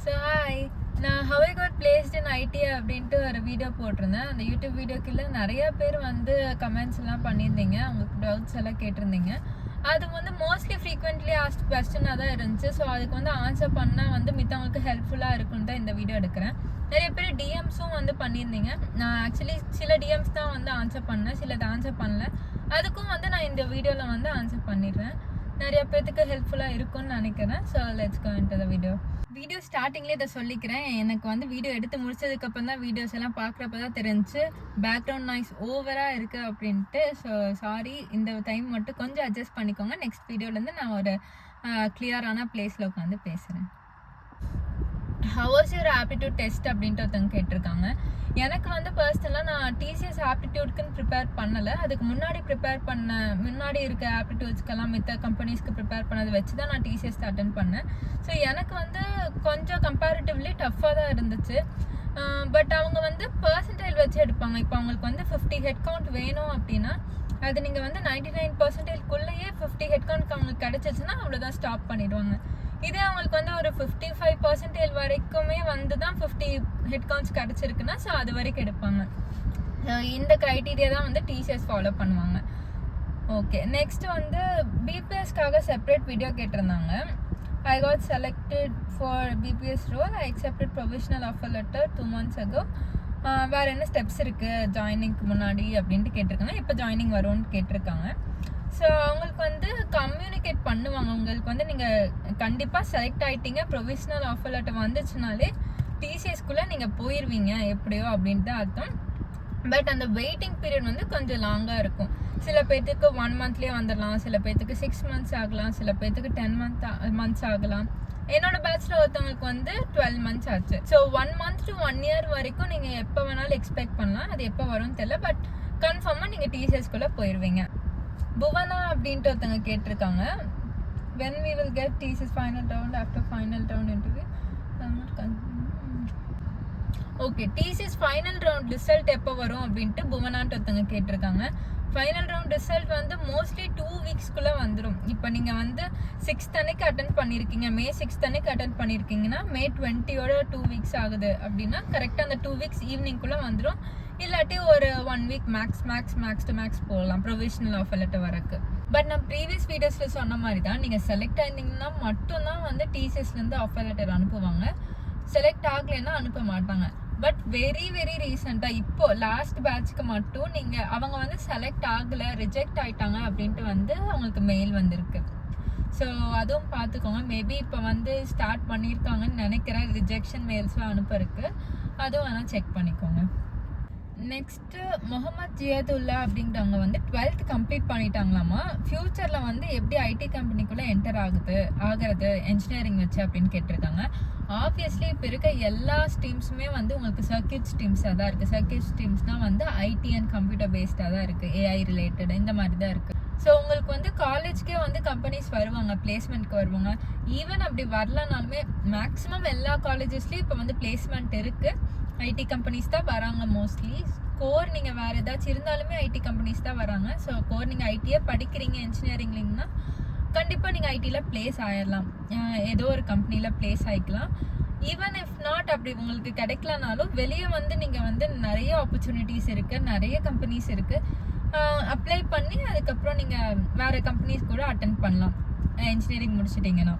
So hi, நான் how I got placed in IT அப்படின்ட்டு ஒரு வீடியோ போட்டிருந்தேன். அந்த யூடியூப் வீடியோக்குள்ள நிறைய பேர் வந்து கமெண்ட்ஸ் எல்லாம் பண்ணியிருந்தீங்க, உங்களுக்கு டவுட்ஸ் எல்லாம் கேட்டிருந்தீங்க. அது வந்து மோஸ்ட்லி ஃப்ரீக்வெண்ட்லி ஆஸ்ட் கொஸ்டினாக தான் இருந்துச்சு. ஸோ அதுக்கு வந்து ஆன்சர் பண்ணால் வந்து மித்தவங்களுக்கு ஹெல்ப்ஃபுல்லாக இருக்குன்னு தான் இந்த வீடியோ எடுக்கிறேன். நிறைய பேர் டிஎம்ஸும் வந்து பண்ணியிருந்தீங்க. நான் ஆக்சுவலி சில டிஎம்ஸ் தான் வந்து ஆன்சர் பண்ணேன், சிலது ஆன்சர் பண்ணல. அதுக்கும் வந்து நான் இந்த வீடியோவில் வந்து ஆன்சர் பண்ணிடுறேன். நிறைய பேருக்கு ஹெல்ப்ஃபுல்லாக இருக்கும்னு நினைக்கிறேன். So let's go into the video ஸ்டார்டிங்லேயே இதை சொல்லிக்கிறேன். எனக்கு வந்து வீடியோ எடுத்து முடிச்சதுக்கப்புறம் தான் வீடியோஸ் எல்லாம் பார்க்குறப்ப தான் தெரிஞ்சு பேக்ரவுண்ட் நாய்ஸ் ஓவராக இருக்குது அப்படின்ட்டு. ஸோ சாரி, இந்த டைம் மட்டும் கொஞ்சம் அட்ஜஸ்ட் பண்ணிக்கோங்க. நெக்ஸ்ட் வீடியோலேருந்து நான் ஒரு கிளியரான பிளேஸில் உட்காந்து பேசுகிறேன். How was your aptitude test அப்படின்ட்டு ஒருத்தவங்க கேட்டிருக்காங்க. எனக்கு வந்து பர்சனலாக நான் டிசிஎஸ் ஆப்டிடியூட்க்குன்னு ப்ரிப்பேர் பண்ணலை. அதுக்கு முன்னாடி இருக்க ஆப்டிடியூட்ஸ்க்கெல்லாம் மித்த கம்பெனிஸ்க்கு ப்ரிப்பேர் பண்ணதை வச்சு தான் நான் டிசிஎஸ் அட்டென்ட் பண்ணேன். ஸோ எனக்கு வந்து கொஞ்சம் கம்பேரிட்டிவ்லி டஃப்பாக தான் இருந்துச்சு. பட் அவங்க வந்து பர்சன்டைல் வச்சு எடுப்பாங்க. இப்போ அவங்களுக்கு வந்து 50 ஹெட் கவுண்ட் வேணும் அப்படின்னா அது நீங்கள் வந்து 99%குள்ளேயே 50 ஹெட் கவுண்ட் அவங்களுக்கு கிடைச்சிச்சுன்னா அவ்வளோதான் ஸ்டாப் பண்ணிடுவாங்க. இதே அவங்களுக்கு வந்து ஒரு 55% வரைக்குமே வந்து தான் 50 ஹெட் கவுண்ட்ஸ் கிடச்சிருக்குன்னா ஸோ அது வரைக்கும் எடுப்பாங்க. இந்த க்ரைட்டீரியா தான் வந்து டிசிஎஸ் ஃபாலோ பண்ணுவாங்க. ஓகே, நெக்ஸ்ட் வந்து பிபிஎஸ்க்காக செப்பரேட் வீடியோ கேட்டிருந்தாங்க. I got selected for BPS role. I accepted provisional offer letter 2 months ago. வேறு என்ன ஸ்டெப்ஸ் இருக்குது ஜாயினிங்க்கு முன்னாடி அப்படின்ட்டு கேட்டிருக்காங்க. இப்போ ஜாயினிங் வரும்னு கேட்டிருக்காங்க. ஸோ அவங்களுக்கு வந்து கம்யூனிகேட் பண்ணுவாங்க. உங்களுக்கு வந்து நீங்கள் கண்டிப்பாக செலக்ட் ஆகிட்டீங்க, ப்ரொவிஷனல் ஆஃபர் லெட்டர் வந்துச்சுனாலே டிசிஎஸ்குள்ளே நீங்கள் போயிடுவீங்க எப்படியோ அப்படின்ட்டு அர்த்தம். பட் அந்த வெயிட்டிங் பீரியட் வந்து கொஞ்சம் லாங்காக இருக்கும். சில பேர்த்துக்கு 1 monthலேயே வந்துடலாம், சில பேர்த்துக்கு 6 months ஆகலாம், சில பேர்த்துக்கு 10 months ஆகலாம். என்னோட பேட்ச்ல ஒருத்தவங்களுக்கு வந்து 12 months ஆச்சு. ஸோ 1 month to 1 year வரைக்கும் நீங்கள் எப்போ வேணாலும் எக்ஸ்பெக்ட் பண்ணலாம். அது எப்போ வரும்னு தெரியல, பட் கன்ஃபார்மாக நீங்கள் டிசிஎஸ்குள்ளே போயிடுவீங்க. புவனா அப்படின்ட்டு ஒருத்தவங்க கேட்டிருக்காங்க. when we will get thesis final round after final round interview. Okay, thesis final round result எப்போ வரும் அப்படின்ட்டு புவனான்ட்டு ஒருத்தவங்க கேட்டிருக்காங்க. ஃபைனல் ரவுண்ட் ரிசல்ட் வந்து மோஸ்ட்லி 2 weeksக்குள்ளே வந்துடும். இப்போ நீங்கள் வந்து 6th அன்னைக்கு அட்டென்ட் பண்ணியிருக்கீங்க, May 6th அன்னைக்கு அட்டென்ட் பண்ணியிருக்கீங்கன்னா May 20யோட 2 weeks ஆகுது அப்படின்னா கரெக்டாக அந்த 2 weeks ஈவினிங்குள்ளே வந்துடும். இல்லாட்டி ஒரு 1 week மேக்ஸ் போகலாம் ப்ரொவிஷனல் ஆஃபர் லெட்டர் வரக்கு. பட் நான் ப்ரீவியஸ் வீடியோஸில் சொன்ன மாதிரி தான் நீங்கள் செலக்ட் ஆயிருந்தீங்கன்னா மட்டும்தான் வந்து டிசிஎஸ்லேருந்து ஆஃபர் லெட்டர் அனுப்புவாங்க. செலக்ட் ஆகலைன்னா அனுப்ப மாட்டாங்க. பட் வெரி ரீசெண்டாக இப்போ லாஸ்ட் பேட்ச்க்கு மட்டும் அவங்க வந்து செலக்ட் ஆகலை, ரிஜெக்ட் ஆயிட்டாங்க அப்படின்ட்டு வந்து அவங்களுக்கு மெயில் வந்திருக்கு. ஸோ அதுவும் பார்த்துக்கோங்க. மேபி இப்போ வந்து ஸ்டார்ட் பண்ணியிருக்காங்கன்னு நினைக்கிறேன் ரிஜெக்ஷன் மெயில்ஸ்லாம் அனுப்புறதுக்கு. அதுவும் வேணால் செக் பண்ணிக்கோங்க. நெக்ஸ்ட்டு முகமது ஜியாதுல்லா அப்படிங்கிறவங்க வந்து 12th கம்ப்ளீட் பண்ணிட்டாங்களாமா. ஃப்யூச்சரில் வந்து எப்படி ஐடி கம்பெனிக்குள்ளே என்டர் ஆகிறது என்ஜினியரிங் வச்சு அப்படின்னு கேட்டிருக்காங்க. ஆப்வியஸ்லி இப்போ இருக்க எல்லா ஸ்ட்ரீம்ஸுமே வந்து உங்களுக்கு சர்க்கியூட் ஸ்ட்ரீம்ஸாக தான் இருக்குது. சர்க்கியூட் ஸ்ட்ரீம்ஸ்னால் வந்து ஐடி அண்ட் கம்ப்யூட்டர் பேஸ்டாக தான் இருக்குது, ஏஐ ரிலேட்டட் இந்த மாதிரி தான் இருக்குது. ஸோ உங்களுக்கு வந்து காலேஜ்க்கே வந்து கம்பெனிஸ் வருவாங்க, பிளேஸ்மெண்ட்க்கு வருவாங்க. ஈவன் அப்படி வரலனாலுமே மேக்ஸிமம் எல்லா காலேஜஸ்லேயும் இப்போ வந்து பிளேஸ்மெண்ட் இருக்குது. ஐடி கம்பெனிஸ் தான் வராங்க மோஸ்ட்லி. கோர் நீங்கள் வேறு ஏதாச்சும் இருந்தாலுமே ஐடி கம்பெனிஸ் தான் வராங்க. ஸோ கோர் நீங்கள் ஐடியை படிக்கிறீங்க இன்ஜினியரிங்லிங்கன்னா கண்டிப்பாக நீங்கள் ஐடியில் பிளேஸ் ஆகிடலாம், ஏதோ ஒரு கம்பெனியில் பிளேஸ் ஆகிக்கலாம். ஈவன் இஃப் நாட் அப்படி உங்களுக்கு கிடைக்கலனாலும் வெளியே வந்து நீங்கள் வந்து நிறைய ஆப்பர்ச்சுனிட்டிஸ் இருக்குது, நிறைய கம்பெனிஸ் இருக்குது. அப்ளை பண்ணி அதுக்கப்புறம் நீங்கள் வேறு கம்பெனிஸ் கூட அட்டென்ட் பண்ணலாம் இன்ஜினியரிங் முடிச்சிட்டிங்கன்னா.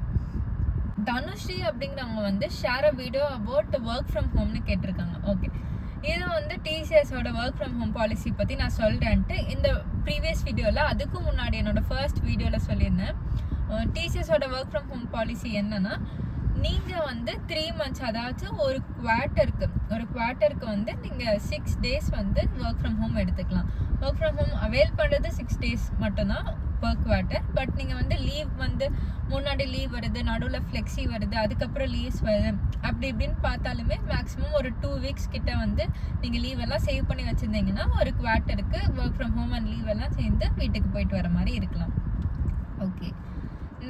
தனுஸ்ரீ அப்படிங்கிறவங்க வந்து share a video about work from ஹோம்னு கேட்டிருக்காங்க. ஓகே, இது வந்து டிசிஎஸோட ஒர்க் ஃப்ரம் ஹோம் பாலிசி பற்றி நான் சொல்கிறேன்ட்டு இந்த ப்ரீவியஸ் வீடியோவில், அதுக்கு முன்னாடி என்னோட ஃபர்ஸ்ட் வீடியோவில் சொல்லியிருந்தேன். டிசிஎஸோட ஒர்க் ஃப்ரம் ஹோம் பாலிசி என்னன்னா, நீங்கள் வந்து 3 months, அதாவது ஒரு குவார்ட்டருக்கு வந்து நீங்கள் 6 days வந்து ஒர்க் ஃப்ரம் ஹோம் எடுத்துக்கலாம். ஒர்க் ஃப்ரம் ஹோம் அவைல் பண்ணுறது 6 days மட்டும்தான் பர் குவார்ட்டர். பட் நீங்கள் வந்து லீவ் வந்து முன்னாடி லீவ் வருது, நடுவில் ஃப்ளெக்ஸி வருது, அதுக்கப்புறம் லீவ்ஸ் வருது, அப்படி இப்படின்னு பார்த்தாலுமே மேக்ஸிமம் ஒரு 2 weeks கிட்ட வந்து நீங்கள் லீவ் எல்லாம் சேவ் பண்ணி வச்சுருந்தீங்கன்னா ஒரு குவார்ட்டருக்கு work from home and leave எல்லாம் சேர்ந்து வீட்டுக்கு போயிட்டு வர மாதிரி இருக்கலாம். ஓகே,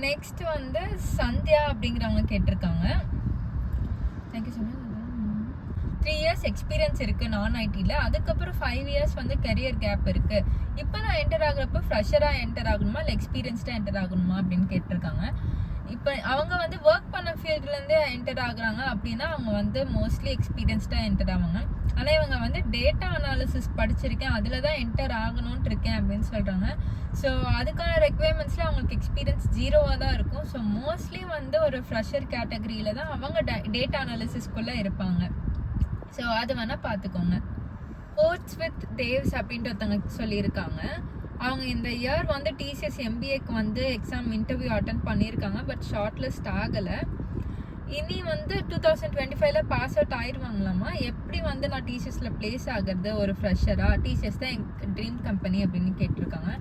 நெக்ஸ்ட் வந்து சந்தியா அப்படிங்கிறவங்க கேட்டிருக்காங்க. Thank you so much. 3 years experience இருக்குது நான் ஐடியில், அதுக்கப்புறம் 5 years வந்து கரியர் கேப் இருக்குது. இப்போ நான் என்டர் ஆகுறப்ப ஃப்ரெஷராக என்டர் ஆகணுமா இல்லை எக்ஸ்பீரியன்ஸ்டாக என்டர் ஆகணுமா அப்படின்னு கேட்டிருக்காங்க. இப்போ அவங்க வந்து ஒர்க் பண்ண ஃபீல்ட்லேருந்தே என்டர் ஆகுறாங்க அப்படின்னா அவங்க வந்து மோஸ்ட்லி எக்ஸ்பீரியன்ஸ்டாக என்டர் ஆவாங்க. ஆனால் இவங்க வந்து டேட்டா அனாலிசிஸ் படிச்சிருக்கேன், அதில் தான் என்டர் ஆகணும்னு இருக்கேன் அப்படின்னு சொல்கிறாங்க. ஸோ அதுக்கான ரெக்குவயர்மெண்ட்ஸில் அவங்களுக்கு எக்ஸ்பீரியன்ஸ் 0வாக தான் இருக்கும். ஸோ மோஸ்ட்லி வந்து ஒரு ஃப்ரெஷர் கேட்டகரியில் தான் அவங்க டேட்டா அனாலிசிஸ்குள்ளே இருப்பாங்க. ஸோ அது வேணால் பார்த்துக்கோங்க. ஸ்போர்ட்ஸ் வித் தேவ்ஸ் அப்படின்ட்டு ஒருத்தவங்க சொல்லியிருக்காங்க. அவங்க இந்த இயர் வந்து டிசிஎஸ் எம்பிஏக்கு வந்து எக்ஸாம் இன்டர்வியூ அட்டன் பண்ணியிருக்காங்க, பட் ஷார்ட் லிஸ்ட் ஆகலை. இனி வந்து 2025 பாஸ் அவுட் ஆயிடுவாங்களாமா. எப்படி வந்து நான் டிசிஎஸ்ல பிளேஸ் ஆகிறது ஒரு ஃப்ரெஷரா? டிசிஎஸ் தான் என் ட்ரீம் கம்பெனி அப்படின்னு கேட்டிருக்காங்க.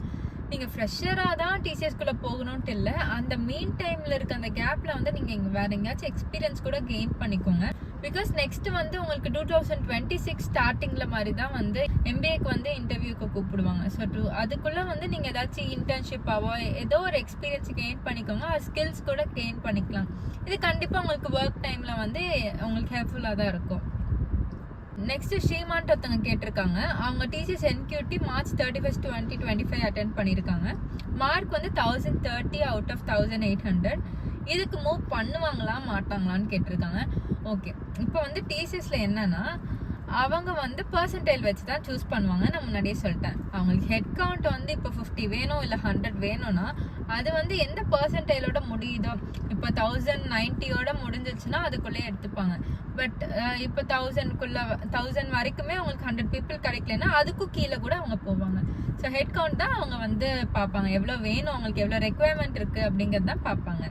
நீங்கள் ஃப்ரெஷராக தான் டிசிஎஸ்குள்ளே போகணுன்ட்டு இல்லை, அந்த மீன் டைமில் இருக்க அந்த கேப்பில் வந்து நீங்கள் இங்கே வேறு எங்கேயாச்சும் எக்ஸ்பீரியன்ஸ் கூட கெயின் பண்ணிக்கோங்க. பிகாஸ் நெக்ஸ்ட் வந்து உங்களுக்கு 2026 ஸ்டார்டிங்கில் மாதிரி தான் வந்து எம்பிஏக்கு வந்து இன்டர்வியூக்கு கூப்பிடுவாங்க. ஸோ அதுக்குள்ளே வந்து நீங்கள் ஏதாச்சும் இன்டர்ன்ஷிப்பாவோ ஏதோ ஒரு எக்ஸ்பீரியன்ஸ் கெயின் பண்ணிக்கோங்க, ஸ்கில்ஸ் கூட கெயின் பண்ணிக்கலாம். இது கண்டிப்பாக உங்களுக்கு ஒர்க் டைமில் வந்து உங்களுக்கு ஹெல்ப்ஃபுல்லாக தான் இருக்கும். நெக்ஸ்ட் ஸ்ரீமான்ட்டு ஒருத்தவங்க கேட்டிருக்காங்க. அவங்க டிசிஎஸ் என்கியூடி March 31, 2025 அட்டென்ட் பண்ணியிருக்காங்க. மார்க் வந்து 1030 அவுட் ஆஃப் 1800. இதுக்கு மூவ் பண்ணுவாங்களா மாட்டாங்களான்னு கேட்டிருக்காங்க. ஓகே, இப்போ வந்து டிசிஎஸ்ல என்னன்னா அவங்க வந்து பர்சன்டைல் வச்சு தான் சூஸ் பண்ணுவாங்க. நான் முன்னாடியே சொல்லிட்டேன், அவங்களுக்கு ஹெட் கவுண்ட் வந்து இப்போ 50 வேணும் இல்லை 100 வேணும்னா அது வந்து எந்த பர்சன்டைலோட முடியுதோ, இப்போ 1090 முடிஞ்சிச்சுன்னா அதுக்குள்ளேயே எடுத்துப்பாங்க. பட் இப்போ 1000 வரைக்குமே அவங்களுக்கு 100 பீப்புள் கிடைக்கலன்னா அதுக்கும் கீழே கூட அவங்க போவாங்க. ஸோ ஹெட் கவுண்ட் தான் அவங்க வந்து பார்ப்பாங்க, எவ்வளோ வேணும் அவங்களுக்கு, எவ்வளோ ரெக்குவயர்மெண்ட் இருக்குது அப்படிங்கிறது தான் பார்ப்பாங்க.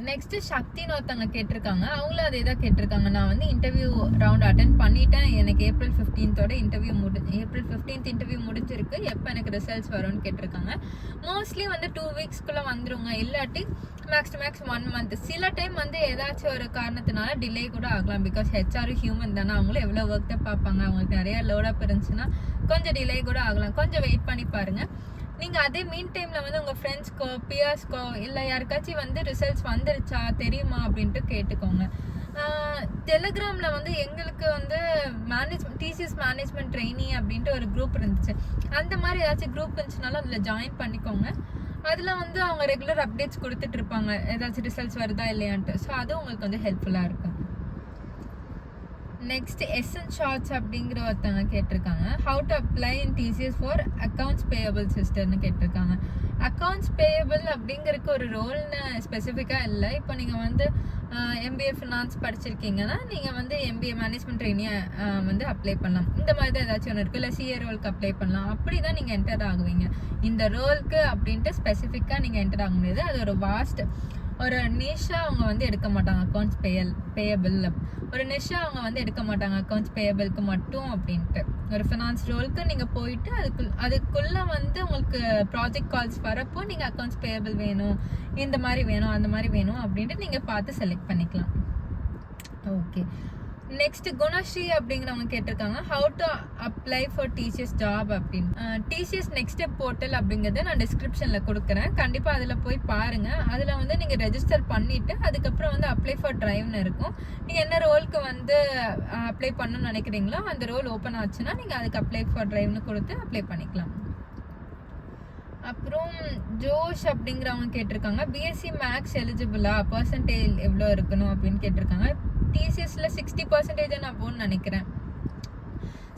நெக்ஸ்ட் சக்தின்னு ஒருத்தவங்க கேட்டிருக்காங்க. அவங்களும் அதே தான் கேட்டிருக்காங்க. நான் வந்து இன்டர்வியூ ரவுண்ட் அட்டென்ட் பண்ணிட்டேன், எனக்கு April 15th இன்டர்வியூ முடிஞ்சிருக்கு, எப்போ எனக்கு ரிசல்ட்ஸ் வரும்னு கேட்டிருக்காங்க. மோஸ்ட்லி வந்து 2 வீக்ஸ்க்குள்ளே வந்துருங்க, இல்லாட்டி மேக்ஸ் டு மேக்ஸ் 1 month. சில டைம் வந்து ஏதாச்சும் ஒரு காரணத்தினால டிலே கூட ஆகலாம். பிகாஸ் ஹெச்ஆர் ஹியூமன் தானே, அவங்களும் எவ்வளோ ஒர்க் தான் பார்ப்பாங்க, அவங்களுக்கு நிறைய லோடப் இருந்துச்சுன்னா கொஞ்சம் டிலே கூட ஆகலாம். கொஞ்சம் வெயிட் பண்ணி பாருங்கள். நீங்கள் அதே மீன் டைமில் வந்து உங்கள் ஃப்ரெண்ட்ஸ்க்கோ பியர்ஸ்க்கோ இல்லை யாருக்காச்சும் வந்து ரிசல்ட்ஸ் வந்துருச்சா தெரியுமா அப்படின்ட்டு கேட்டுக்கோங்க. டெலிகிராமில் வந்து எங்களுக்கு வந்து டிசிஎஸ் மேனேஜ்மெண்ட் ட்ரெயினி அப்படின்ட்டு ஒரு குரூப் இருந்துச்சு. அந்த மாதிரி ஏதாச்சும் குரூப் இருந்துச்சுனாலும் அதில் ஜாயின் பண்ணிக்கோங்க. அதில் வந்து அவங்க ரெகுலர் அப்டேட்ஸ் கொடுத்துட்டு இருப்பாங்க, ஏதாச்சும் ரிசல்ட்ஸ் வருதா இல்லையான்ட்டு. ஸோ அது உங்களுக்கு வந்து ஹெல்ப்ஃபுல்லாக இருக்கும். நெக்ஸ்ட் எஸ்என் ஷார்ட்ஸ் அப்படிங்கிற ஒருத்தவங்க கேட்டிருக்காங்க. How to apply in TCS for accounts payable சிஸ்டர்னு கேட்டிருக்காங்க. அக்கௌண்ட்ஸ் பேயபிள் அப்படிங்கிறதுக்கு ஒரு ரோல்னு ஸ்பெசிஃபிக்காக இல்லை. இப்போ நீங்கள் வந்து எம்பிஏ ஃபினான்ஸ் படிச்சிருக்கீங்கன்னா நீங்கள் வந்து எம்பிஏ மேனேஜ்மெண்ட் ட்ரெயினியை வந்து அப்ளை பண்ணலாம். இந்த மாதிரி தான் ஏதாச்சும் ஒன்று இருக்குது. இல்லை சிஏ ரோலுக்கு அப்ளை பண்ணலாம். அப்படி தான் நீங்கள் என்டர் ஆகுவீங்க. இந்த ரோலுக்கு அப்படின்ட்டு ஸ்பெசிஃபிக்காக நீங்கள் என்டர் ஆக முடியாது. அது ஒரு வாஸ்ட் ஒரு நிஷா அவங்க வந்து எடுக்க மாட்டாங்க அக்கௌண்ட்ஸ் பேயபிள். ஒரு நிஷா அவங்க வந்து எடுக்க மாட்டாங்க அக்கௌண்ட்ஸ் பேயபிளுக்கு மட்டும் அப்படின்ட்டு. ஒரு ஃபினான்ஸ் ரோலுக்கு நீங்கள் போயிட்டு அதுக்குள்ளே வந்து உங்களுக்கு ப்ராஜெக்ட் கால்ஸ் வரப்போ நீங்கள் அக்கௌண்ட்ஸ் பேயபிள் வேணும், இந்த மாதிரி வேணும், அந்த மாதிரி வேணும் அப்படின்ட்டு நீங்கள் பார்த்து செலக்ட் பண்ணிக்கலாம். ஓகே, நெக்ஸ்ட் குணஸ்ரீ அப்படிங்கிறவங்க கேட்டிருக்காங்க. How to apply for TCS job அப்படின்னு. டிசிஎஸ் நெக்ஸ்ட் ஸ்டெப் போர்ட்டல் அப்படிங்கிறத நான் டிஸ்கிரிப்ஷனில் கொடுக்குறேன், கண்டிப்பாக அதில் போய் பாருங்கள். அதில் வந்து நீங்கள் ரெஜிஸ்டர் பண்ணிவிட்டு அதுக்கப்புறம் வந்து அப்ளை ஃபார் ட்ரைவ்னு இருக்கும். நீங்கள் என்ன ரோலுக்கு வந்து அப்ளை பண்ணணும்னு நினைக்கிறீங்களோ அந்த ரோல் ஓப்பன் ஆச்சுன்னா நீங்கள் அதுக்கு அப்ளை ஃபார் ட்ரைவ்னு கொடுத்து அப்ளை பண்ணிக்கலாம். அப்புறம் ஜோஷ் அப்படிங்கிறவங்க கேட்டிருக்காங்க. பிஎஸ்சி மேக்ஸ் எலிஜிபிளா, பர்சன்டேஜ் எவ்வளோ இருக்கணும் அப்படின்னு கேட்டிருக்காங்க. டிசிஎஸ்ல 60% நான் போன்னு நினைக்கிறேன்.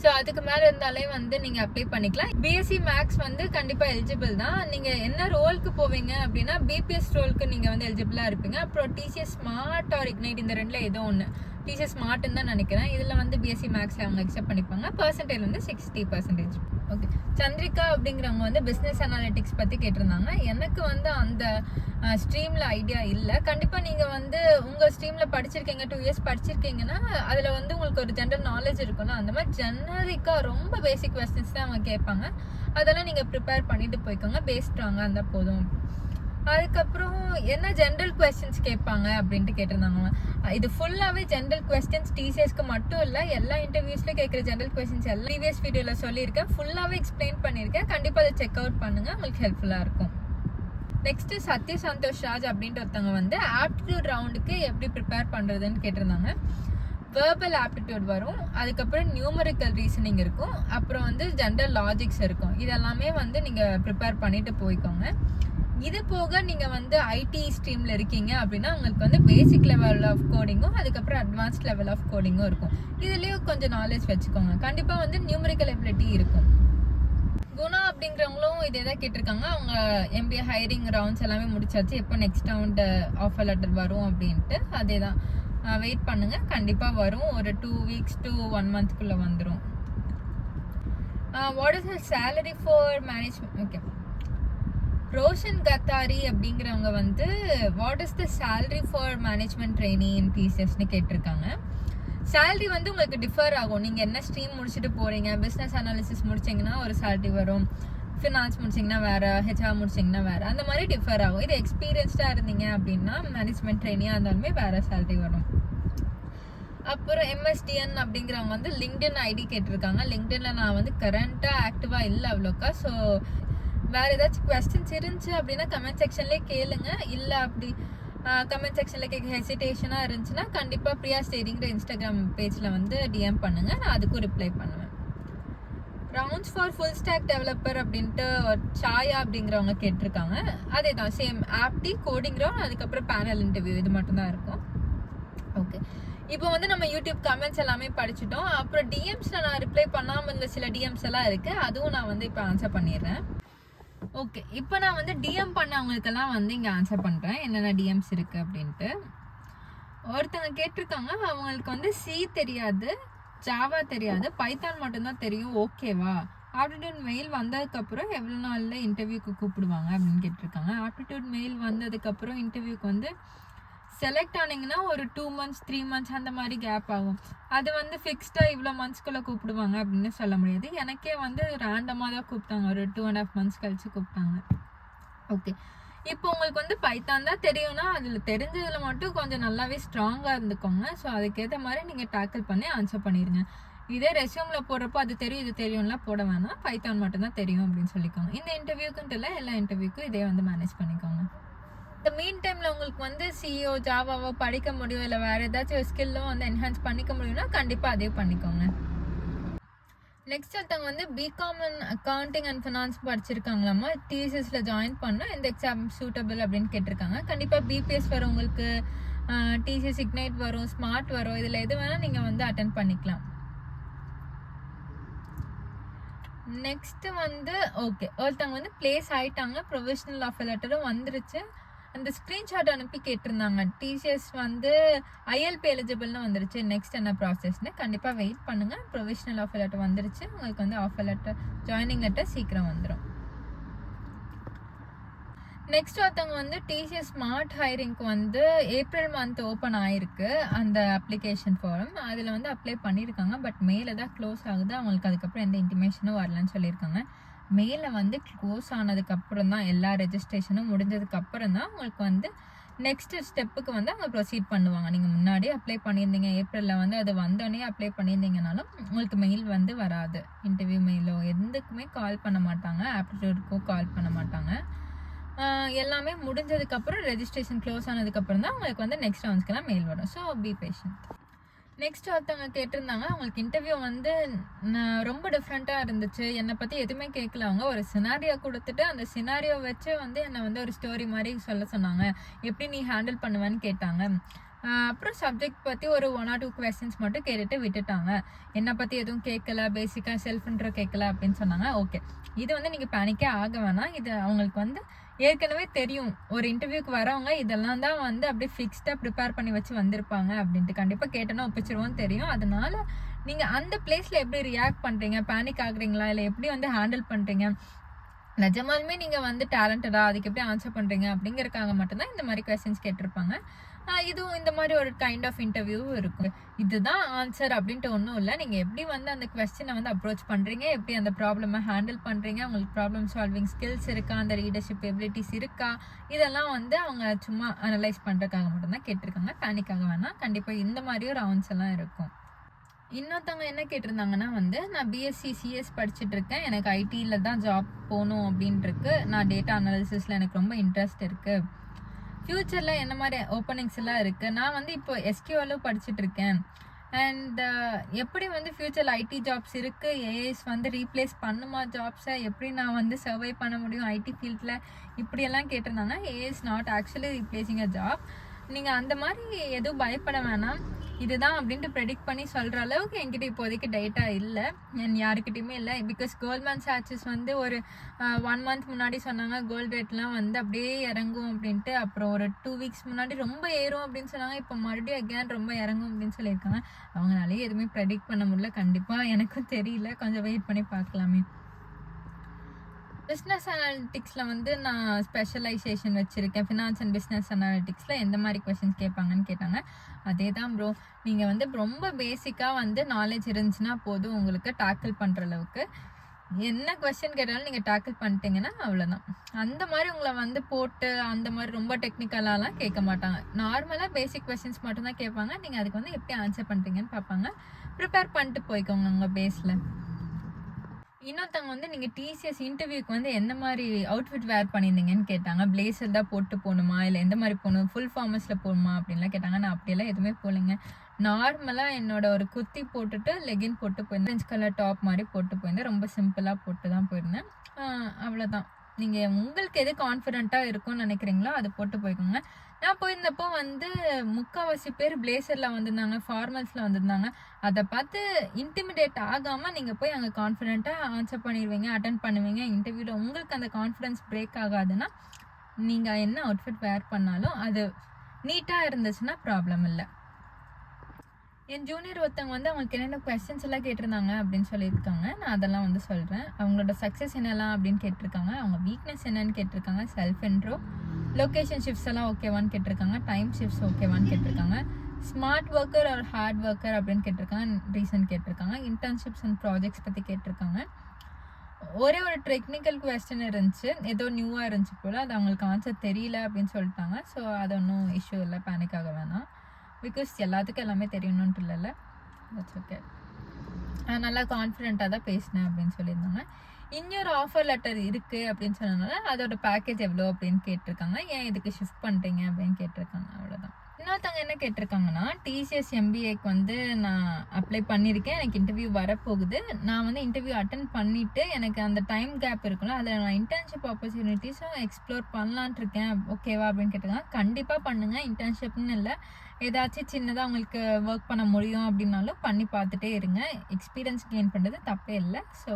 ஸோ அதுக்கு மேலே இருந்தாலே வந்து நீங்கள் அப்ளை பண்ணிக்கலாம். பிஎஸ்சி மேக்ஸ் வந்து கண்டிப்பாக எலிஜிபிள் தான். நீங்கள் என்ன ரோலுக்கு போவீங்க அப்படின்னா பிபிஎஸ் ரோலுக்கு நீங்கள் வந்து எலிஜிபிளாக இருப்பீங்க. அப்புறம் டிசிஎஸ் ஸ்மார்ட் ஆர் இக்னைட் இந்த ரெண்டில் ஏதோ ஒன்று. டிசிஎஸ் ஸ்மார்ட்னு தான் நினைக்கிறேன். இதில் வந்து பிஎஸ்சி மேக்ஸில் அவங்க அக்செப்ட் பண்ணிப்பாங்க. பர்சன்டேஜ் வந்து 60%. ஓகே, சந்திரிகா அப்படிங்கிறவங்க வந்து பிஸ்னஸ் அனாலிட்டிக்ஸ் பற்றி கேட்டிருந்தாங்க. எனக்கு வந்து அந்த ஸ்ட்ரீமில் ஐடியா இல்லை. கண்டிப்பாக நீங்கள் வந்து உங்கள் ஸ்ட்ரீமில் படிச்சிருக்கீங்க, 2 years படிச்சிருக்கீங்கன்னா அதில் வந்து உங்களுக்கு ஒரு ஜென்ரல் நாலேஜ் இருக்கும்ல. அந்த மாதிரி ஜெனரிக்காக ரொம்ப பேசிக் கொஸ்டின்ஸ் தான் அவங்க கேட்பாங்க. அதெல்லாம் நீங்கள் ப்ரிப்பேர் பண்ணிட்டு போய்க்கோங்க. பேஸ்ட்ராங்க அந்த போதும். அதுக்கப்புறம் என்ன ஜென்ரல் கொஸ்டின்ஸ் கேட்பாங்க அப்படின்ட்டு கேட்டிருந்தாங்க. இது ஃபுல்லாகவே ஜென்ரல் கொஸ்டின்ஸ் டிசிஎஸ்க்கு மட்டும் இல்லை, எல்லா இன்டர்வியூஸ்லையும் கேட்குற ஜென்ரல் கொஸ்டின்ஸ் எல்லாம் ப்ரீவியஸ் வீடியோவில் சொல்லியிருக்கேன், ஃபுல்லாகவே எக்ஸ்பிளைன் பண்ணியிருக்கேன். கண்டிப்பாக அதை செக் அவுட் பண்ணுங்கள், உங்களுக்கு ஹெல்ப்ஃபுல்லாக இருக்கும். நெக்ஸ்ட் சத்ய சந்தோஷ் ராஜ் அப்படின்ட்டு ஒருத்தவங்க வந்து ஆப்டிடியூட் ரவுண்டுக்கு எப்படி ப்ரிப்பேர் பண்ணுறதுன்னு கேட்டிருந்தாங்க. வேர்பல் ஆப்டிடியூட் வரும், அதுக்கப்புறம் நியூமரிக்கல் ரீசனிங் இருக்கும், அப்புறம் வந்து ஜென்ரல் லாஜிக்ஸ் இருக்கும். இதெல்லாமே வந்து நீங்கள் ப்ரிப்பேர் பண்ணிட்டு போய்க்கோங்க. இது போக நீங்க வந்து ஐடி ஸ்ட்ரீம்ல இருக்கீங்க அப்படின்னா உங்களுக்கு வந்து பேசிக் லெவல் ஆஃப் கோடிங்கும் அதுக்கப்புறம் அட்வான்ஸ்ட் லெவல் ஆஃப் கோடிங்கும் இருக்கும். இதுலயும் கொஞ்சம் நாலேஜ் வச்சுக்கோங்க. கண்டிப்பா வந்து நியூமரிக்கல் எபிலிட்டி இருக்கும். குணா அப்படிங்கிறவங்களும் இதே தான் கேட்டிருக்காங்க. அவங்க MBA ஹைரிங் ரவுண்ட்ஸ் எல்லாமே முடிச்சாச்சு. எப்போ நெக்ஸ்ட் ரவுண்ட் ஆஃபர் லெட்டர் வரும் அப்படின்ட்டு. அதே தான், வெயிட் பண்ணுங்க, கண்டிப்பா வரும். ஒரு 2 weeks to 1 monthக்குள்ள வந்துடும். What is the salary for management? Okay, Roshan Kathari அப்படிங்கிறவங்க வந்து what is the salary for management trainee in TCSன்னு கேட்டிருக்காங்க. சேலரி வந்து உங்களுக்கு டிஃபர் ஆகும். நீங்கள் என்ன ஸ்ட்ரீம் முடிச்சுட்டு போகிறீங்க. பிஸ்னஸ் அனாலிசிஸ் முடிச்சிங்கன்னா ஒரு சேலரி வரும், ஃபினான்ஸ் முடிச்சிங்கன்னா வேறு, HR முடிச்சிங்கன்னா வேறு, அந்த மாதிரி டிஃபர் ஆகும். இது எக்ஸ்பீரியன்ஸ்டாக இருந்தீங்க அப்படின்னா மேனேஜ்மெண்ட் ட்ரெயினியாக இருந்தாலுமே வேறு சேலரி வரும். அப்புறம் MSDN அப்படிங்கிறவங்க வந்து லிங்க்டின் ஐடி கேட்டிருக்காங்க. லிங்க்டின்ல நான் வந்து கரண்ட்டாக ஆக்டிவாக இல்லை அவ்வளோக்கா. ஸோ வேறு ஏதாச்சும் கொஸ்டின்ஸ் இருந்துச்சு அப்படின்னா கமெண்ட் செக்ஷன்லேயே கேளுங்க. இல்லை அப்படி கமெண்ட் செக்ஷனில் கேட்க ஹெசிடேஷனாக இருந்துச்சுன்னா கண்டிப்பாக பிரியா ஸ்டேரிங்கிற இன்ஸ்டாகிராம் பேஜில் வந்து DM பண்ணுங்க, நான் அதுக்கும் ரிப்ளை பண்ணுவேன். Rounds for full stock developer அப்படின்ட்டு சாயா அப்படிங்கிறவங்க கேட்டிருக்காங்க. அதே தான், சேம் ஆப்டி கோடிங் ரவுண்ட், அதுக்கப்புறம் பேனல் இன்டர்வியூ, இது மட்டும்தான் இருக்கும். ஓகே, இப்போ வந்து நம்ம யூடியூப் கமெண்ட்ஸ் எல்லாமே படிச்சுட்டோம். அப்புறம் DMஸில் நான் ரிப்ளை பண்ணாமல் இருந்த சில DMs எல்லாம் இருக்குது, அதுவும் நான் வந்து இப்போ ஆன்சர் பண்ணிடுறேன். ஓகே, இப்போ நான் வந்து DM பண்ணவங்களுக்கெல்லாம் வந்து இங்கே ஆன்சர் பண்ணுறேன் என்னென்ன DMs இருக்குது அப்படின்ட்டு. ஒருத்தவங்க கேட்டிருக்காங்க, அவங்களுக்கு வந்து C தெரியாது, ஜாவா தெரியாது, பைத்தான் மட்டும்தான் தெரியும், ஓகேவா? ஆப்டிடியூட் மெயில் வந்ததுக்கப்புறம் எவ்வளோ நாளில் இன்டர்வியூக்கு கூப்பிடுவாங்க அப்படின்னு கேட்டிருக்காங்க. ஆப்டிடியூட் மெயில் வந்ததுக்கப்புறம் இன்டர்வியூக்கு வந்து செலக்ட் ஆனீங்கன்னா ஒரு 2 months 3 months அந்த மாதிரி கேப் ஆகும். அது வந்து ஃபிக்ஸ்டாக இவ்வளோ மந்த்ஸ்குள்ளே கூப்பிடுவாங்க அப்படின்னு சொல்ல முடியாது. எனக்கே வந்து ரேண்டமாக தான் கூப்பிட்டாங்க, ஒரு 2.5 months கழிச்சு கூப்பிட்டாங்க. ஓகே, இப்போ உங்களுக்கு வந்து பைத்தான் தான் தெரியும்னா அதில் தெரிஞ்சதில் மட்டும் கொஞ்சம் நல்லாவே ஸ்ட்ராங்காக இருந்துக்கோங்க. ஸோ அதுக்கேற்ற மாதிரி நீங்கள் டேக்கிள் பண்ணி ஆன்சர் பண்ணிடுங்க. இதே ரெஸ்யூமில் போடுறப்போ அது தெரியும் இது தெரியும்லாம் போட வேணாம், பைத்தான் மட்டும்தான் தெரியும் அப்படின்னு சொல்லிக்கோங்க. இந்த இன்டர்வியூக்குன்ட்டு இல்லை, எல்லா இன்டர்வியூக்கும் இதே வந்து மேனேஜ் பண்ணிக்கோங்க. இந்த மீன் டைமில் உங்களுக்கு வந்து CO ஜாவாவோ படிக்க முடியும், இல்லை வேறு ஏதாச்சும் ஸ்கில்லும் வந்து என்ஹான்ஸ் பண்ணிக்க முடியும்னா கண்டிப்பாக அதே பண்ணிக்கோங்க. நெக்ஸ்ட் ஒருத்தவங்க வந்து BCom in accounting and finance படிச்சிருக்காங்களாமா, TCSல ஜாயின் பண்ணால் இந்த எக்ஸாம் சூட்டபிள் அப்படின்னு கேட்டிருக்காங்க. கண்டிப்பாக BPS வரும் உங்களுக்கு, TCS இக்னைட் வரும், ஸ்மார்ட் வரும், இதில் எது வேணால் நீங்கள் வந்து அட்டென்ட் பண்ணிக்கலாம். நெக்ஸ்ட் வந்து ஓகே, ஒருத்தவங்க வந்து பிளேஸ் ஆயிட்டாங்க, ப்ரொவிஷனல் ஆஃபர் லெட்டரும் வந்துருச்சு. அந்த ஸ்க்ரீன்ஷாட் அனுப்பி கேட்டிருந்தாங்க. TCS வந்து ILP எலிஜிபிள்னு வந்துருச்சு, நெக்ஸ்ட் என்ன ப்ராசஸ்ன்னு. கண்டிப்பாக வெயிட் பண்ணுங்கள், ப்ரொவிஷனல் ஆஃபர் லெட்டர் வந்துருச்சு, உங்களுக்கு வந்து ஆஃபர் லெட்டர் ஜாயினிங் லெட்டர் சீக்கிரம் வந்துடும். நெக்ஸ்ட் ஒருத்தவங்க வந்து TCS ஸ்மார்ட் ஹைரிங்க்கு வந்து ஏப்ரல் மந்த் ஓப்பன் ஆயிருக்கு அந்த அப்ளிகேஷன் ஃபார்ம். அதில் வந்து அப்ளை பண்ணியிருக்காங்க. பட் மேலே தான் க்ளோஸ் ஆகுது, அவங்களுக்கு அதுக்கப்புறம் எந்த இன்டிமேஷனும் வரலன்னு சொல்லியிருக்காங்க. மேலே வந்து க்ளோஸ் ஆனதுக்கப்புறம் தான், எல்லா ரெஜிஸ்ட்ரேஷனும் முடிஞ்சதுக்கப்புறம் தான் உங்களுக்கு வந்து நெக்ஸ்ட் ஸ்டெப்புக்கு வந்து அவங்க ப்ரொசீட் பண்ணுவாங்க. நீங்கள் முன்னாடியே அப்ளை பண்ணியிருந்தீங்க, ஏப்ரலில் வந்து அது வந்தோடனே அப்ளை பண்ணியிருந்தீங்கனாலும் உங்களுக்கு மெயில் வந்து வராது. இன்டர்வியூ மெயிலோ எதுக்குமே கால் பண்ண மாட்டாங்க, ஆப்டிடியூடுக்கும் கால் பண்ண மாட்டாங்க. எல்லாமே முடிஞ்சதுக்கப்புறம் ரெஜிஸ்ட்ரேஷன் க்ளோஸ் ஆனதுக்கப்புறம் தான் உங்களுக்கு வந்து நெக்ஸ்ட் ரவுண்ட்ஸ்க்கெல்லாம் மெயில் வரும். So B patient. நெக்ஸ்ட் ஒருத்தவங்க கேட்டிருந்தாங்க, அவங்களுக்கு இன்டர்வியூ வந்து ரொம்ப டிஃப்ரெண்ட்டாக இருந்துச்சு, என்னை பற்றி எதுவுமே கேட்கல. அவங்க ஒரு சினாரியோ கொடுத்துட்டு அந்த சினாரியோ வச்சு வந்து என்னை வந்து ஒரு ஸ்டோரி மாதிரி சொல்ல சொன்னாங்க, எப்படி நீ ஹேண்டில் பண்ணுவேன்னு கேட்டாங்க. அப்புறம் சப்ஜெக்ட் பற்றி ஒரு 1 or 2 questions மட்டும் கேட்டுட்டு விட்டுட்டாங்க. என்னை பற்றி எதுவும் கேட்கல, பேசிக்காக செல்ஃப் இன்ட்ரோ கேட்கல அப்படின்னு சொன்னாங்க. ஓகே, இது வந்து நீங்கள் பேனிக்கே ஆக வேணாம். இது அவங்களுக்கு வந்து ஏற்கனவே தெரியும், ஒரு இன்டர்வியூக்கு வரவங்க இதெல்லாம் தான் வந்து அப்படியே ஃபிக்ஸ்டாக ப்ரிப்பேர் பண்ணி வச்சு வந்திருப்பாங்க அப்படின்ட்டு. கண்டிப்பாக கேட்டோன்னா ஒப்பிச்சிருவோன்னு தெரியும். அதனால நீங்கள் அந்த பிளேஸில் எப்படி ரியாக்ட் பண்ணுறீங்க, பேனிக் ஆகுறீங்களா, இல்லை எப்படி வந்து ஹேண்டில் பண்ணுறீங்க, நிஜமாலுமே நீங்கள் வந்து டேலண்டடா, அதுக்கு எப்படி ஆன்சர் பண்ணுறீங்க அப்படிங்கிறதுக்காக மட்டும்தான் இந்த மாதிரி கொஸ்டின்ஸ் கேட்டிருப்பாங்க. இதுவும் இந்த மாதிரி ஒரு கைண்ட் ஆஃப் இன்டர்வியூவும் இருக்கும். இதுதான் ஆன்சர் அப்படின்ட்டு ஒன்றும் இல்லை. நீங்கள் எப்படி வந்து அந்த கொஸ்டினை வந்து அப்ரோச் பண்ணுறீங்க, எப்படி அந்த ப்ராப்ளமை ஹேண்டில் பண்ணுறீங்க, உங்களுக்கு ப்ராப்ளம் சால்விங் ஸ்கில்ஸ் இருக்கா, அந்த லீடர்ஷிப் எபிலிட்டிஸ் இருக்கா, இதெல்லாம் வந்து அவங்க சும்மா அனலைஸ் பண்ணுறதுக்காக மட்டும்தான் கேட்டிருக்காங்க. பேனிக்காக வேணாம், கண்டிப்பாக இந்த மாதிரி ஒரு ரவுண்ட்ஸ் எல்லாம் இருக்கும். இன்னொருத்தவங்க என்ன கேட்டிருந்தாங்கன்னா வந்து, நான் BSc CS படிச்சுட்டு இருக்கேன், எனக்கு ஐடியில் தான் ஜாப் போகணும் அப்படின்ட்டுருக்கு, நான் டேட்டா அனாலிசிஸில் எனக்கு ரொம்ப இன்ட்ரெஸ்ட் இருக்குது, ஃப்யூச்சரில் என்ன மாதிரி ஓப்பனிங்ஸ் எல்லாம் இருக்குது, நான் வந்து இப்போ SQL படிச்சுட்டு இருக்கேன், அண்ட் எப்படி வந்து ஃப்யூச்சரில் ஐடி ஜாப்ஸ் இருக்குது, ஏஐஸ் வந்து ரீப்ளேஸ் பண்ணுமா ஜாப்ஸை, எப்படி நான் வந்து சர்வை பண்ண முடியும் ஐடி ஃபீல்டில், இப்படியெல்லாம் கேட்டிருந்தாங்க. AI's not actually replacing a job. நீங்கள் அந்த மாதிரி எதுவும் பயப்பட வேணாம். இதுதான் அப்படின்ட்டு ப்ரெடிக்ட் பண்ணி சொல்கிற அளவுக்கு என்கிட்ட இப்போதைக்கு டேட்டா இல்லை, யாருக்கிட்டையுமே இல்லை. பிகாஸ் கோல்ட்மேன் சாட்சஸ் வந்து ஒரு 1 month முன்னாடி சொன்னாங்க கோல்டு ரேட்லாம் வந்து அப்படியே இறங்கும் அப்படின்ட்டு. அப்புறம் ஒரு 2 weeks முன்னாடி ரொம்ப ஏறும் அப்படின்னு சொன்னாங்க. இப்போ மறுபடியும் அகேன் ரொம்ப இறங்கும் அப்படின்னு சொல்லியிருக்காங்க. அவங்களாலேயே எதுவுமே ப்ரெடிக்ட் பண்ண முடியல. கண்டிப்பாக எனக்கும் தெரியல, கொஞ்சம் வெயிட் பண்ணி பார்க்கலாமே. பிஸ்னஸ் அனாலிட்டிக்ஸில் வந்து நான் ஸ்பெஷலைசேஷன் வச்சுருக்கேன். ஃபினான்ஸ் அண்ட் பிஸ்னஸ் அனாலிட்டிக்ஸில் எந்த மாதிரி கொஷின்ஸ் கேட்பாங்கன்னு கேட்டாங்க. அதே தான் ப்ரோ, நீங்கள் வந்து ரொம்ப பேசிக்காக வந்து நாலேஜ் இருந்துச்சுன்னா போதும், உங்களுக்கு டேக்கிள் பண்ணுற அளவுக்கு என்ன கொஸ்டின் கேட்டாலும் நீங்கள் டேக்கிள் பண்ணிட்டீங்கன்னா அவ்வளோதான். அந்த மாதிரி உங்களை வந்து போட்டு அந்த மாதிரி ரொம்ப டெக்னிக்கலாலாம் கேட்க மாட்டாங்க. நார்மலாக பேசிக் கொஸ்டின்ஸ் மட்டும்தான் கேட்பாங்க. நீங்கள் அதுக்கு வந்து எப்படி ஆன்சர் பண்ணுறீங்கன்னு பார்ப்பாங்க. ப்ரிப்பேர் பண்ணிட்டு போய்க்கோங்க உங்கள் பேஸில். இன்னொருத்தவங்க வந்து நீங்கள் டிசிஎஸ் இன்டர்வியூக்கு வந்து எந்த மாதிரி அவுட்ஃபிட் வேர் பண்ணியிருந்தீங்கன்னு கேட்டாங்க. பிளேசர் தான் போட்டு போகணுமா, இல்லை எந்த மாதிரி போகணும், ஃபுல் ஃபார்மஸில் போகணுமா அப்படின்லாம் கேட்டாங்க. நான் அப்படியெல்லாம் எதுவுமே போகலைங்க. நார்மலாக என்னோட ஒரு குர்த்தி போட்டுட்டு லெகின் போட்டு போயிருந்தேன். ஆரஞ்சு கலர் டாப் மாதிரி போட்டு போயிருந்தேன். ரொம்ப சிம்பிளாக போட்டு தான் போயிருந்தேன். அவ்வளோதான். நீங்கள் உங்களுக்கு எது கான்ஃபிடென்ட்டாக இருக்கும்னு நினைக்கிறீங்களோ அதை போட்டு போய்க்கோங்க. நான் போயிருந்தப்போ வந்து முக்கால்வாசி பேர் பிளேசரில் வந்திருந்தாங்க, ஃபார்மல்ஸில் வந்திருந்தாங்க. அதை பார்த்து இன்டிமிடேட் ஆகாமல் நீங்கள் போய் அங்கே கான்ஃபிடென்ட்டாக ஆன்சர் பண்ணிடுவீங்க, அட்டன் பண்ணுவீங்க. இன்டர்வியூவில் உங்களுக்கு அந்த கான்ஃபிடென்ஸ் பிரேக் ஆகாதுன்னா நீங்கள் என்ன அவுட்ஃபிட் வேர் பண்ணாலும் அது நீட்டாக இருந்துச்சுன்னா ப்ராப்ளம் இல்லை. என் ஜூனியர் ஒருத்தவங்க வந்து அவங்களுக்கு என்னென்ன கொஸ்டின்ஸ் எல்லாம் கேட்டிருந்தாங்க அப்படின்னு சொல்லியிருக்காங்க. நான் அதெல்லாம் வந்து சொல்கிறேன். அவங்களோட சக்ஸஸ் என்னெல்லாம் அப்படின்னு கேட்டிருக்காங்க. அவங்க வீக்னஸ் என்னன்னு கேட்டிருக்காங்க. செல்ஃப் இன்ட்ரோ, லொக்கேஷன் ஷிஃப்ட்ஸ் எல்லாம் ஓகேவான்னு கேட்டிருக்காங்க. டைம் ஷிஃப்ட்ஸ் ஓகேவான்னு கேட்டிருக்காங்க. ஸ்மார்ட் ஒர்க்கர் ஒரு ஹார்ட் ஒர்க்கர் அப்படின்னு கேட்டிருக்காங்க. ரீசன் கேட்டிருக்காங்க. இன்டர்ன்ஷிப்ஸ் அண்ட் ப்ராஜெக்ட்ஸ் பற்றி கேட்டிருக்காங்க. ஒரே ஒரு டெக்னிக்கல் கொஸ்டின் இருந்துச்சு, ஏதோ நியூவாக இருந்துச்சு போல். அது அவங்களுக்கு ஆன்சர் தெரியல அப்படின்னு சொல்லிட்டாங்க. ஸோ அது ஒன்றும் இஷ்யூ இல்லை, பேனிக் ஆக வேணாம். பிகாஸ் எல்லாத்துக்கும் எல்லாமே தெரியணுன்ட்டு இல்லைல்ல. That's okay. நல்லா கான்ஃபிடென்ட்டாக தான் பேசினேன் அப்படின்னு சொல்லியிருந்தாங்க. இன்னொரு ஆஃபர் லெட்டர் இருக்குது அப்படின்னு சொன்னதுனால அதோட பேக்கேஜ் எவ்வளோ அப்படின்னு கேட்டிருக்காங்க. ஏன் இதுக்கு ஷிஃப்ட் பண்ணிட்டீங்க அப்படின்னு கேட்டிருக்காங்க. அவ்வளோதான். இன்னொருத்தவங்க என்ன கேட்டிருக்காங்கன்னா, டிசிஎஸ் எம்பிஏக்கு வந்து நான் அப்ளை பண்ணியிருக்கேன், எனக்கு இன்டர்வியூ வரப்போகுது. நான் வந்து இன்டர்வியூ அட்டன் பண்ணிவிட்டு எனக்கு அந்த டைம் கேப் இருக்குல்ல, அதில் நான் இன்டர்ன்ஷிப் ஆப்பர்ச்சுனிட்டிஸும் எக்ஸ்ப்ளோர் பண்ணலான்ட்டு இருக்கேன், ஓகேவா அப்படின்னு கேட்டிருக்காங்க. கண்டிப்பாக பண்ணுங்கள். இன்டர்ன்ஷிப்னு இல்லை, ஏதாச்சும் சின்னதாக உங்களுக்கு ஒர்க் பண்ண முடியும் அப்படின்னாலும் பண்ணி பார்த்துட்டே இருங்க. எக்ஸ்பீரியன்ஸ் கெயின் பண்ணுறது தப்பே இல்லை. ஸோ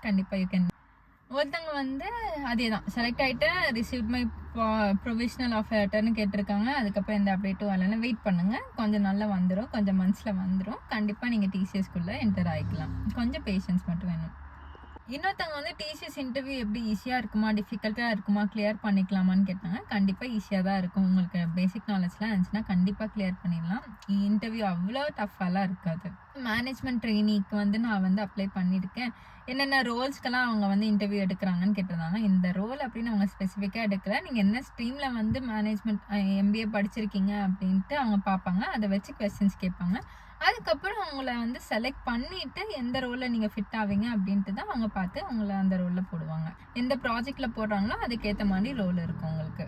கண்டிப்பாக யூ கேன். ஒருத்தவங்க வந்து அதே தான் செலக்ட் ஆகிட்டு ரிசீவ் மை ப்ரொவிஷனல் ஆஃபர் லெட்டர்னு கேட்டிருக்காங்க. அதுக்கப்புறம் எந்த அப்டேட்டும் வரலன்னா வெயிட் பண்ணுங்கள். கொஞ்சம் நல்லா வந்துடும், கொஞ்சம் மந்த்ஸில் வந்துடும். கண்டிப்பாக நீங்கள் டிசிஎஸ்குள்ளே என்டர் ஆகிக்கலாம். கொஞ்சம் பேஷன்ஸ் மட்டும் வேணும். இன்னொருத்தவங்க வந்து டிசிஎஸ் இன்டர்வியூ எப்படி ஈஸியாக இருக்குமா, டிஃபிகல்ட்டாக இருக்குமா, கிளியர் பண்ணிக்கலாமான்னு கேட்டாங்க. கண்டிப்பாக ஈஸியாக தான் இருக்கும். உங்களுக்கு பேசிக் நாலேஜ்லாம் இருந்துச்சுன்னா கண்டிப்பாக கிளியர் பண்ணிடலாம். இன்டர்வியூ அவ்வளோ டஃப்பாலாம் இருக்காது. மேனேஜ்மெண்ட் ட்ரெயினிக்கு வந்து நான் வந்து அப்ளை பண்ணியிருக்கேன். என்னென்ன ரோல்ஸ்க்கெல்லாம் அவங்க வந்து இன்டர்வியூ எடுக்கிறாங்கன்னு கேட்டிருந்தாங்க. இந்த ரோல் அப்படின்னு அவங்க ஸ்பெசிஃபிக்காக எடுக்கல. நீங்கள் என்ன ஸ்ட்ரீமில் வந்து மேனேஜ்மெண்ட் எம்பிஏ படிச்சிருக்கீங்க அப்படின்ட்டு அவங்க பார்ப்பாங்க. அதை வச்சு கொஸ்டின்ஸ் கேட்பாங்க. அதுக்கப்புறம் அவங்கள வந்து செலக்ட் பண்ணிவிட்டு எந்த ரோலில் நீங்கள் ஃபிட் ஆவீங்க அப்படின்ட்டு தான் அவங்க பார்த்து அவங்கள அந்த ரோலில் போடுவாங்க. எந்த ப்ராஜெக்டில் போடுறாங்களோ அதுக்கேற்ற மாதிரி ரோல் இருக்கும் உங்களுக்கு.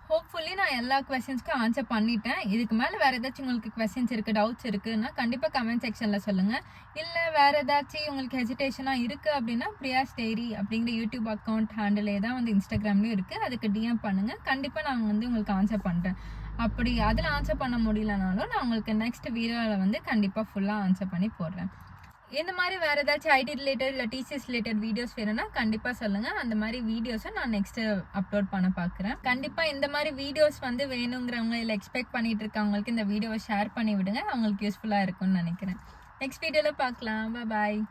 ஹோப்ஃபுல்லி நான் எல்லா கொஸ்டின்ஸ்க்கும் ஆன்சர் பண்ணிட்டேன். இதுக்கு மேலே வேறு ஏதாச்சும் உங்களுக்கு கொஸ்டின்ஸ் இருக்குது, டவுட்ஸ் இருக்குதுன்னா கண்டிப்பாக கமெண்ட் செக்ஷனில் சொல்லுங்கள். இல்லை வேறு ஏதாச்சும் உங்களுக்கு ஹெசிடேஷனாக இருக்குது அப்படின்னா பிரியாஸ் டைரி அப்படிங்கிற யூடியூப் அக்கௌண்ட் ஹேண்டிலே தான் வந்து இன்ஸ்டாகிராம்லேயும் இருக்குது. அதுக்கு டிஎம் பண்ணுங்கள். கண்டிப்பாக நான் வந்து உங்களுக்கு ஆன்சர் பண்ணுறேன். அப்படி அதில் ஆன்சர் பண்ண முடியலனாலும் நான் உங்களுக்கு நெக்ஸ்ட் வீடியோவில் வந்து கண்டிப்பாக ஃபுல்லாக ஆன்சர் பண்ணி போடுறேன். இந்த மாதிரி வேறு ஏதாச்சும் ஐடி ரிலேட்டட் இல்லை டிசிஎஸ் ரிலேட்டட் வீடியோஸ் வேணும்னா கண்டிப்பாக சொல்லுங்கள். அந்த மாதிரி வீடியோஸை நான் நெக்ஸ்ட்டு அப்லோட் பண்ண பார்க்குறேன். கண்டிப்பாக இந்த மாதிரி வீடியோஸ் வந்து வேணுங்கிறவங்க இல்லை எக்ஸ்பெக்ட் பண்ணிட்டு இருக்கவங்களுக்கு இந்த வீடியோவை ஷேர் பண்ணி விடுங்க. அவங்களுக்கு யூஸ்ஃபுல்லாக இருக்கும்னு நினைக்கிறேன். நெக்ஸ்ட் வீடியோவில் பார்க்கலாம். பாய்.